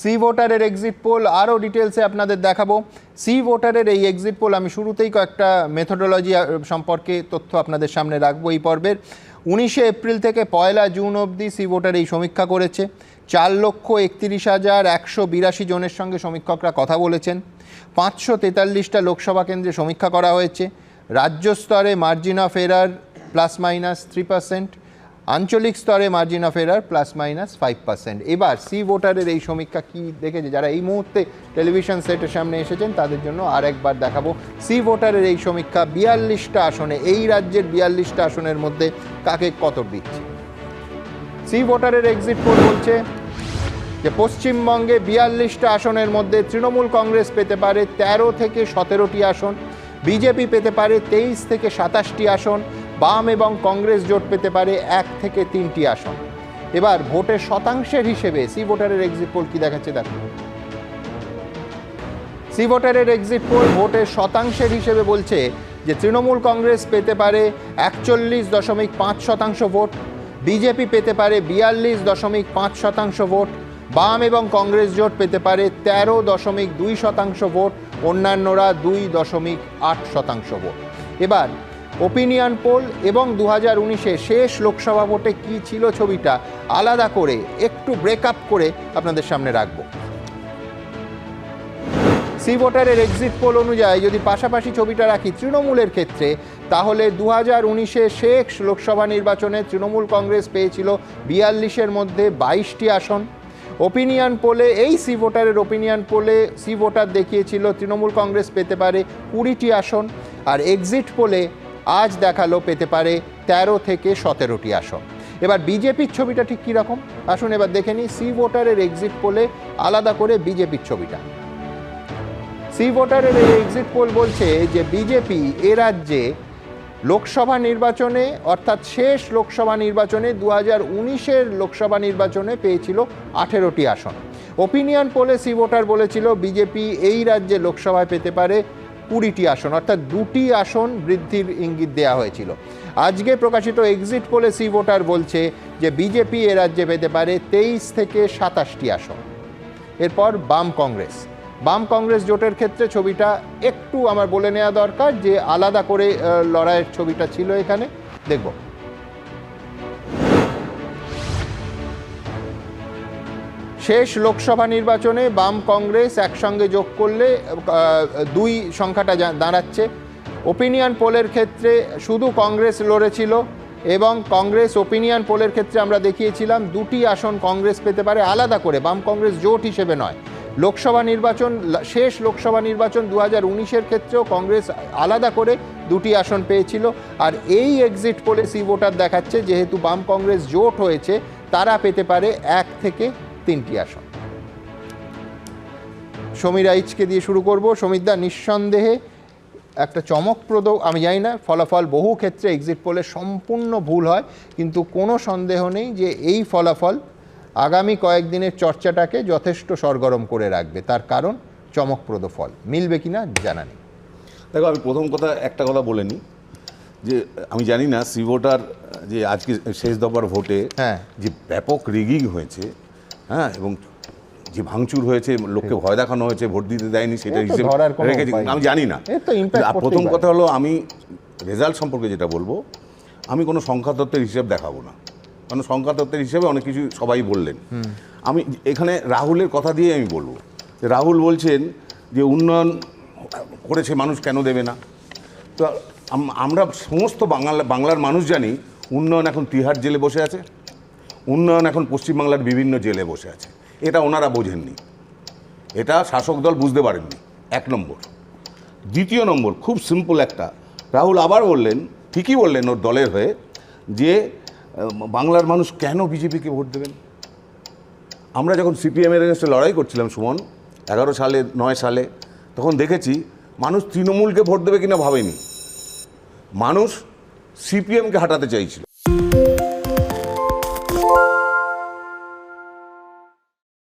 C ভোটারের exit pole আরও ডিটেলসে আপনাদের দেখাবো। সি ভোটারের এই এক্সিট পোল আমি শুরুতেই কয়েকটা মেথোডোলজি সম্পর্কে তথ্য আপনাদের সামনে রাখবো। এই পর্বের 19শে এপ্রিল থেকে 1লা জুন অবধি সি ভোটার এই সমীক্ষা করেছে। 4,31,182 জনের সঙ্গে সমীক্ষকরা কথা বলেছেন। 543টা লোকসভা কেন্দ্রে সমীক্ষা করা হয়েছে। রাজ্য স্তরে মার্জিন অফ এরার +-3%, আঞ্চলিক স্তরে মার্জিন অফ এরার +-5%। এবার সি ভোটারের এই সমীক্ষা কি দেখেছে, যারা এই মুহূর্তে টেলিভিশন সেটের সামনে এসেছেন তাদের জন্য আরেকবার দেখাবো। সি ভোটারের এই সমীক্ষা 42টা আসনে, এই রাজ্যের 42টা আসনের মধ্যে কাকে কত দিচ্ছে। সি ভোটারের এক্সিট পোল বলছে যে পশ্চিমবঙ্গে 42টা আসনের মধ্যে তৃণমূল কংগ্রেস পেতে পারে 13 থেকে 17টি আসন, বিজেপি পেতে পারে 23 থেকে 27টি আসন, বাম এবং কংগ্রেস জোট পেতে পারে 1 থেকে 3টি আসন। এবার ভোটের শতাংশের হিসেবে সি ভোটারের এক্সিট পোল কি দেখাচ্ছে দেখুন। সি ভোটারের এক্সিট পোল ভোটের শতাংশের হিসেবে বলছে যে তৃণমূল কংগ্রেস পেতে পারে 41.5% ভোট, বিজেপি পেতে পারে 42.5% ভোট, বাম এবং কংগ্রেস জোট পেতে পারে 13.2% ভোট, অন্যান্যরা 2.8% ভোট। এবার ওপিনিয়ন পোল এবং 2019-এ শেষ লোকসভা ভোটে কী ছিল ছবিটা আলাদা করে একটু ব্রেকআপ করে আপনাদের সামনে রাখব। সি ভোটারের এক্সিট পোল অনুযায়ী যদি পাশাপাশি ছবিটা রাখি তৃণমূলের ক্ষেত্রে, তাহলে 2019-এ শেষ লোকসভা নির্বাচনে তৃণমূল কংগ্রেস পেয়েছিল 42-এর মধ্যে 22টি আসন। ওপিনিয়ন পোলে, এই সি ভোটারের ওপিনিয়ন পোলে সি ভোটার দেখিয়েছিল তৃণমূল কংগ্রেস পেতে পারে 20টি আসন, আর এক্সিট পোলে আজ দেখালো পেতে পারে 13 থেকে 17টি আসন। এবার বিজেপির ছবিটা ঠিক কীরকম আসুন এবার দেখে নিই। সি ভোটারের এক্সিট পোলে আলাদা করে বিজেপির ছবিটা। সি ভোটারের এই এক্সিট পোল বলছে যে বিজেপি এ রাজ্যে লোকসভা নির্বাচনে, অর্থাৎ শেষ লোকসভা নির্বাচনে 2019-এর লোকসভা নির্বাচনে পেয়েছিল 18টি আসন। ওপিনিয়ন পোলে সি ভোটার বলেছিল বিজেপি এই রাজ্যে লোকসভায় পেতে পারে 20টি আসন, অর্থাৎ 2টি আসন বৃদ্ধির ইঙ্গিত দেওয়া হয়েছিল। আজকে প্রকাশিত এক্সিট পোলে সি ভোটার বলছে যে বিজেপি এ রাজ্যে পেতে পারে 23 থেকে 27টি আসন। এরপর বাম কংগ্রেস জোটের ক্ষেত্রে ছবিটা একটু আমার বলে নেওয়া দরকার, যে আলাদা করে লড়াইয়ের ছবিটা ছিল এখানে দেখব। শেষ লোকসভা নির্বাচনে বাম কংগ্রেস একসঙ্গে যোগ করলে 2 সংখ্যাটা দাঁড়াচ্ছে। ওপিনিয়ন পোলের ক্ষেত্রে শুধু কংগ্রেস লড়েছিল, এবং কংগ্রেস ওপিনিয়ন পোলের ক্ষেত্রে আমরা দেখিয়েছিলাম 2টি আসন কংগ্রেস পেতে পারে আলাদা করে, বাম কংগ্রেস জোট হিসেবে নয়। লোকসভা নির্বাচন, শেষ লোকসভা নির্বাচন 2019-এর ক্ষেত্রেও কংগ্রেস আলাদা করে 2টি আসন পেয়েছিল। আর এই এক্সিট পোলে সি ভোটার দেখাচ্ছে যেহেতু বাম কংগ্রেস জোট হয়েছে, তারা পেতে পারে 1 থেকে 3টি আসন। সমীর আইচকে দিয়ে শুরু করব। সমীরদা, নিঃসন্দেহে একটা চমকপ্রদ, আমি জানি না ফলাফল বহু ক্ষেত্রে এক্সিট পোলে সম্পূর্ণ ভুল হয়, কিন্তু কোনো সন্দেহ নেই যে এই ফলাফল আগামী কয়েকদিনের চর্চাটাকে যথেষ্ট সরগরম করে রাখবে। তার কারণ চমকপ্রদ ফল, মিলবে কিনা জানা নেই। দেখো, আমি প্রথম একটা কথা বলে নিই যে আমি জানি না সি ভোটার যে আজকে শেষ দফার ভোটে যে ব্যাপক রিগিং হয়েছে, হ্যাঁ, এবং যে ভাঙচুর হয়েছে, লোককে ভয় দেখানো হয়েছে, ভোট দিতে দেয়নি, সেটা হিসেবে রেখেছে আমি জানি না। প্রথম কথা হলো, আমি রেজাল্ট সম্পর্কে যেটা বলবো, আমি কোনো সংখ্যাতত্ত্বের হিসেব দেখাবো না, কারণ সংখ্যাতত্ত্বের হিসেবে অনেক কিছু সবাই বললেন। আমি এখানে রাহুলের কথা দিয়ে আমি বলবো, রাহুল বলছেন যে উন্নয়ন করেছে, মানুষ কেন দেবে না। তো আমরা সমস্ত বাংলার মানুষ জানি উন্নয়ন এখন তিহার জেলে বসে আছে, উন্নয়ন এখন পশ্চিমবাংলার বিভিন্ন জেলে বসে আছে। এটা ওনারা বোঝেননি, এটা শাসক দল বুঝতে পারেননি, 1 নম্বর। দ্বিতীয় নম্বর, খুব সিম্পল একটা, রাহুল আবার বললেন, ঠিকই বললেন ওর দলের হয়ে, যে বাংলার মানুষ কেন বিজেপিকে ভোট দেবেন। আমরা যখন সিপিএমের এগেন্সটে লড়াই করছিলাম সুমন, 11 সালে 9 সালে, তখন দেখেছি মানুষ তৃণমূলকে ভোট দেবে কিনা ভাবেনি, মানুষ সিপিএমকে হাঁটাতে চাইছিল।